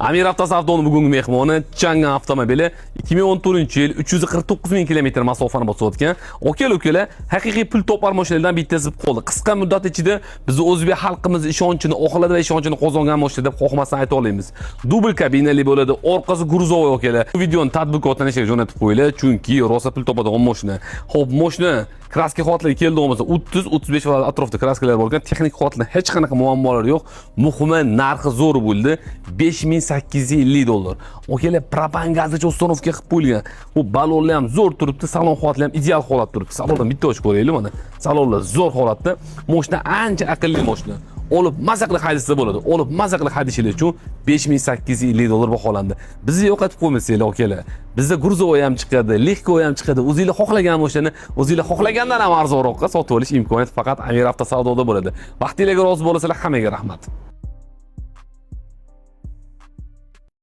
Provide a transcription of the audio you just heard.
Amir Avtosavdoning bugungi mehmoni Chang'an avtomobili 2014-yil 349 ming kilometr masofani bosib o'tgan. Ukalar, haqiqiy pul topar mashinalardan bittasi bo'lib qoldi. Qisqa muddat ichida bizni o'zbek xalqimiz ishonchini oqladi va ishonchini qozongan mashina deb xohlamasdan ayta olamiz. Dubl kabinali bo'ladi, orqasi gruzovoy ukalar. Bu videoni tadbiqotdan ishga jo'natib qo'yinglar, chunki rosa pul topadigan mashina. Xo'p, mashina kraska holatlarga keldi bo'lmasa 30-35 va atrofda kraskalar bor ekan, texnik holatlar hech qanaqa muammolar yo'q. Muhimi narxi zo'r bo'ldi. 5850 dollar. Ukalar propan gazgacha uстановка qilib qo'yilgan. Bu balonlar ham zo'r turibdi, salon holatlari ham ideal holatda turibdi. Salondan bitta ochib ko'raylik mana. Salonlar zo'r holatda. Mashina ancha aqlli mashina. Olib maza qilib haydasa bo'ladi. Olib maza qilib haydashingiz uchun 5850 dollar baholandi. Bizni yo'qotib qo'ymasanglar ukalar. Bizda Gruzovoy ham chiqadi, Lexkovoy ham chiqadi. O'zingizlar xohlagan mashinani, o'zingizlar xohlagandan ham arzonroqqa sotib olish imkoniyati faqat Amir Avtosavdoda bo'ladi. Vaqtingizga rozi bo'lasizlar, hammaga rahmat.